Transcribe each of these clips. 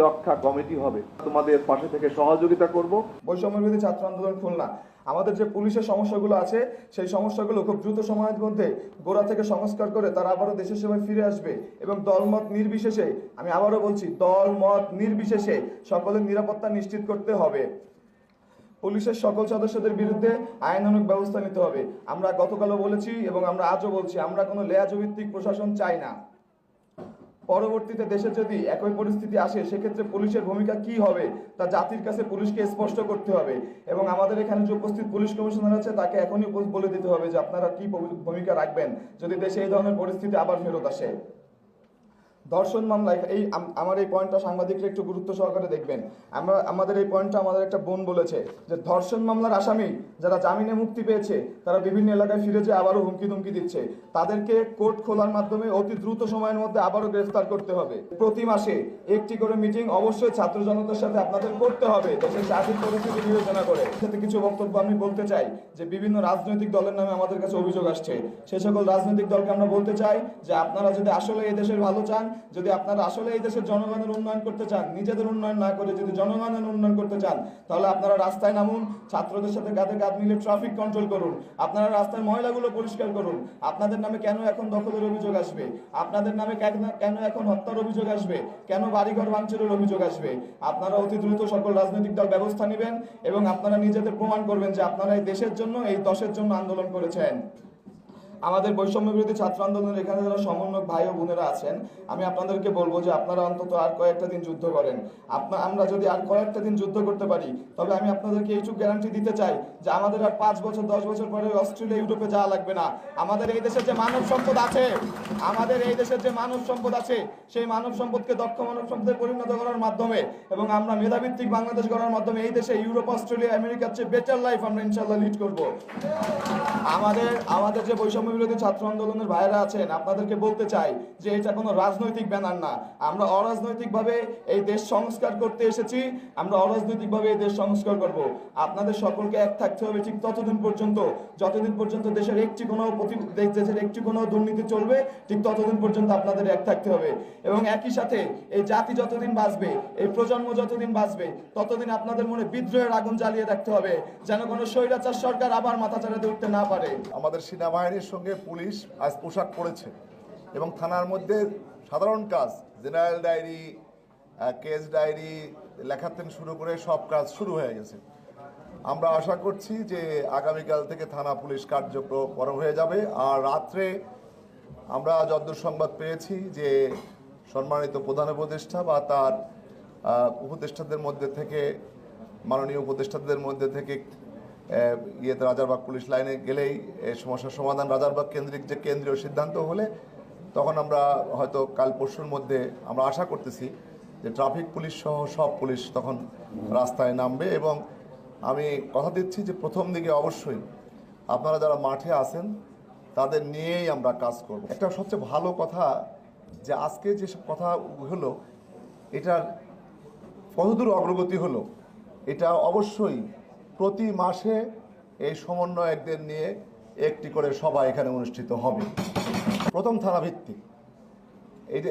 রক্ষা কমিটি হবে, তোমাদের পাশে থেকে সহযোগিতা করব। বৈষম্য বিরোধী ছাত্র আন্দোলন খুলনা আমাদের যে পুলিশের সমস্যাগুলো আছে সেই সমস্যাগুলো খুব দ্রুত সময়ের মধ্যে গোড়া থেকে সংস্কার করে তারা আবারও দেশের সেবায় ফিরে আসবে এবং দলমত নির্বিশেষে, আমি আবারও বলছি, দলমত নির্বিশেষে সকলের নিরাপত্তা নিশ্চিত করতে হবে। পুলিশের সকল সদস্যদের বিরুদ্ধে আইনানুগ ব্যবস্থা নিতে হবে। আমরা গতকালও বলেছি এবং আমরা আজও বলছি, আমরা কোনো লেয়াজভিত্তিক প্রশাসন চাই না। পরবর্তীতে দেশে যদি একই পরিস্থিতি আসে সেক্ষেত্রে পুলিশের ভূমিকা কি হবে তা জাতির কাছে পুলিশকে স্পষ্ট করতে হবে এবং আমাদের এখানে যে উপস্থিত পুলিশ কমিশনার আছে তাকে এখনই বলে দিতে হবে যে আপনারা কি ভূমিকা রাখবেন যদি দেশে এই ধরনের পরিস্থিতি আবার ফেরত আসে। ধর্ষণ মামলায় আমার এই পয়েন্টটা সাংবাদিকরা একটু গুরুত্ব সহকারে দেখবেন। আমাদের এই পয়েন্টটা আমাদের একটা বোন বলেছে যে ধর্ষণ মামলার আসামি যারা জামিনে মুক্তি পেয়েছে তারা বিভিন্ন এলাকায় ফিরে যেয়ে আবারও হুমকি দিচ্ছে। তাদেরকে কোর্ট খোলার মাধ্যমে অতি দ্রুত সময়ের মধ্যে আবারও গ্রেফতার করতে হবে। প্রতি মাসে একটি করে মিটিং অবশ্যই ছাত্র জনতার সাথে আপনাদের করতে হবে দেশের চাকরির পরিস্থিতি বিবেচনা করে। সাথে কিছু বক্তব্য আমি বলতে চাই যে বিভিন্ন রাজনৈতিক দলের নামে আমাদের কাছে অভিযোগ আসছে। সে সকল রাজনৈতিক দলকে আমরা বলতে চাই যে আপনারা যদি আসলে এই দেশের ভালো চান, যদি আপনারা আসলে এই দেশের জনগণের উন্নয়ন করতে চান, নিজেদের উন্নয়ন না করে যদি জনগণের উন্নয়ন করতে চান, তাহলে আপনারা রাস্তায় নামুন, ছাত্রদের সাথে কাঁধে কাঁধ মিলে ট্রাফিক কন্ট্রোল করুন, আপনারা রাস্তার ময়লাগুলো পরিষ্কার করুন। আপনাদের নামে কেন এখন দখলের অভিযোগ আসবে? আপনাদের নামে কেন এখন হত্যার অভিযোগ আসবে? কেন বাড়িঘর ভাঙচুরের অভিযোগ আসবে? আপনারা অতি দ্রুত সকল রাজনৈতিক দল ব্যবস্থা নেবেন এবং আপনারা নিজেদের প্রমাণ করবেন যে আপনারা এই দেশের জন্য, এই দশের জন্য আন্দোলন করেছেন। আমাদের বৈষম্য বিরোধী ছাত্র আন্দোলনের এখানে যারা সমন্বয়ক ভাই ও বোনেরা আছেন, আমি আপনাদেরকে বলবো যে আপনারা অন্তত আর কয়েকটা দিন যুদ্ধ করেন। আমরা যদি আর কয়েকটা দিন যুদ্ধ করতে পারি তবে আমি আপনাদেরকে এইটুকু গ্যারান্টি দিতে চাই যে আমাদের আর 5 বছর 10 বছর পরে অস্ট্রেলিয়া ইউরোপে যাওয়া লাগবে না। আমাদের এই দেশের যে মানব সম্পদ আছে, সেই মানব সম্পদকে দক্ষ মানব সম্পদে পরিণত করার মাধ্যমে এবং আমরা মেধাভিত্তিক বাংলাদেশ গড়ার মাধ্যমে এই দেশে ইউরোপ, অস্ট্রেলিয়া, আমেরিকার চেয়ে বেটার লাইফ আমরা ইনশাল্লাহ লিড করব। আমাদের যে বৈষম্য বিরোধী ছাত্র আন্দোলনের ভাইরা আছেন, আপনাদেরকে বলতে চাই যে এটা কোনো রাজনৈতিক ব্যানার না। আমরা অরাজনৈতিকভাবে এই দেশ সংস্কার করতে এসেছি, আমরা অরাজনৈতিকভাবে এই দেশ সংস্কার করব। আপনাদের সকলকে এক থাকতে হবে ঠিক ততদিন পর্যন্ত যতদিন পর্যন্ত দেশের একটি কোনো দুর্নীতি চলবে, ঠিক ততদিন পর্যন্ত আপনাদের এক থাকতে হবে এবং একই সাথে এই জাতি যতদিন বাঁচবে, এই প্রজন্ম যতদিন বাঁচবে, ততদিন আপনাদের মনে বিদ্রোহের আগুন জ্বালিয়ে রাখতে হবে যেন কোনো স্বৈরাচার সরকার আবার মাথা চাড়াতে উঠতে না পারে। আমাদের সেনাবাহিনীর সঙ্গে পুলিশ আজ পোশাক পরেছে এবং থানার মধ্যে সাধারণ কাজ, জেনারেল ডায়েরি, কেস ডায়েরি লেখা থেকে শুরু করে সব কাজ শুরু হয়ে গেছে। আমরা আশা করছি যে আগামীকাল থেকে থানা পুলিশ কার্যক্রম হয়ে যাবে। আর রাত্রে আমরা যতদূর সংবাদ পেয়েছি যে সম্মানিত প্রধান উপদেষ্টা বা তার উপদেষ্টাদের মধ্যে থেকে, মাননীয় উপদেষ্টাদের মধ্যে থেকে রাজারবাগ পুলিশ লাইনে গেলেই এই সমস্যার সমাধান রাজারবাগ কেন্দ্রিক যে কেন্দ্রীয় সিদ্ধান্ত হলে তখন আমরা হয়তো কাল পরশুর মধ্যে আমরা আশা করতেছি যে ট্রাফিক পুলিশ সহ সব পুলিশ তখন রাস্তায় নামবে এবং আমি কথা দিচ্ছি যে প্রথম দিকে অবশ্যই আপনারা যারা মাঠে আছেন তাদের নিয়েই আমরা কাজ করব। একটা সবচেয়ে ভালো কথা যে আজকে যেসব কথা হলো এটার কতদূর অগ্রগতি হলো, এটা অবশ্যই প্রতি মাসে এই সমন্বয়কদের নিয়ে একটি করে সভা এখানে অনুষ্ঠিত হবে। প্রথম থানা ভিত্তিক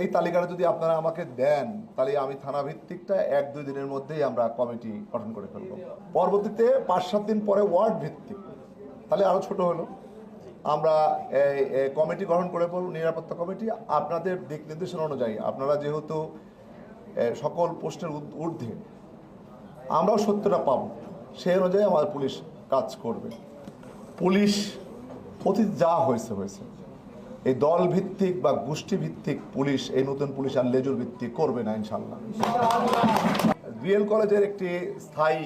এই তালিকাটা যদি আপনারা আমাকে দেন তাহলে আমি থানা ভিত্তিকটা 1-2 দিনের মধ্যেই আমরা কমিটি গঠন করে ফেলব। পরবর্তীতে 5-7 দিন পরে ওয়ার্ড ভিত্তিক, তাহলে আরও ছোট হলো, আমরা কমিটি গঠন করে ফেলব, নিরাপত্তা কমিটি। আপনাদের দিক নির্দেশনা অনুযায়ী আপনারা যেহেতু সকল পোস্টের ঊর্ধ্বে, আমরাও সত্যটা পাব, সেই অনুযায়ী আমাদের পুলিশ কাজ করবে। পুলিশ অতীত যা হয়েছে এই দল ভিত্তিক বা গোষ্ঠী ভিত্তিক পুলিশ, এই নতুন পুলিশ আর লেজুর ভিত্তিক করবে না ইনশাল্লাহ। বিএল কলেজের একটি স্থায়ী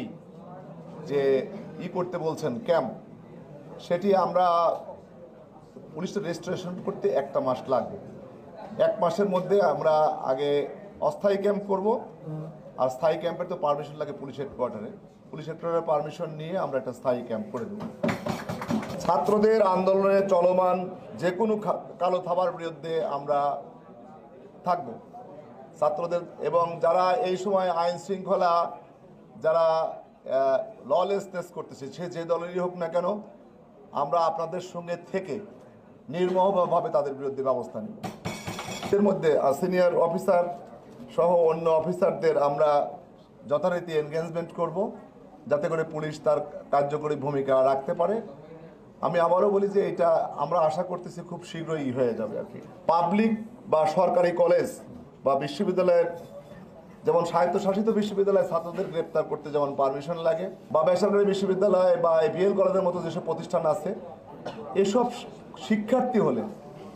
যে করতে বলছেন ক্যাম্প, সেটি আমরা পুলিশের রেজিস্ট্রেশন করতে 1 মাস লাগবে। 1 মাসের মধ্যে আমরা আগে অস্থায়ী ক্যাম্প করব, আর স্থায়ী ক্যাম্পের তো পারমিশন লাগে পুলিশ হেডকোয়ার্টারের পারমিশন নিয়ে আমরা একটা স্থায়ী ক্যাম্প করে দেব। ছাত্রদের আন্দোলনে চলমান যে কোনো কালো থাবার বিরুদ্ধে আমরা থাকব। ছাত্রদের এবং যারা এই সময় আইন শৃঙ্খলা, যারা ললেসনেস করতেছে, সে যে দলেরই হোক না কেন, আমরা আপনাদের সঙ্গে থেকে নির্মমভাবে তাদের বিরুদ্ধে ব্যবস্থা নিব। এর মধ্যে সিনিয়র অফিসার সহ অন্য অফিসারদের আমরা যথারীতি এনগেজমেন্ট করব, যাতে করে পুলিশ তার কার্যকরী ভূমিকা রাখতে পারে। আমি আবারও বলি যে এটা আমরা আশা করতেছি খুব শীঘ্রই হয়ে যাবে আর কি। পাবলিক বা সরকারি কলেজ বা বিশ্ববিদ্যালয়ের, যেমন স্বায়ত্তশাসিত বিশ্ববিদ্যালয়ে ছাত্রদের গ্রেপ্তার করতে যেমন পারমিশন লাগে, বা বেসরকারি বিশ্ববিদ্যালয় বা বিএল কলেজের মতো যেসব প্রতিষ্ঠান আছে, এসব শিক্ষার্থী হলে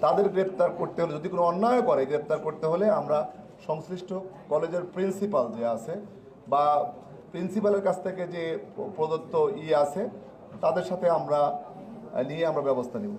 তাদের গ্রেপ্তার করতে হলে, যদি কোনো অন্যায় করে গ্রেপ্তার করতে হলে আমরা সংশ্লিষ্ট কলেজের প্রিন্সিপাল যে আছে বা প্রিন্সিপালের কাছ থেকে যে প্রদত্ত আছে তাদের সাথে আমরা নিয়ে আমরা ব্যবস্থা নিব।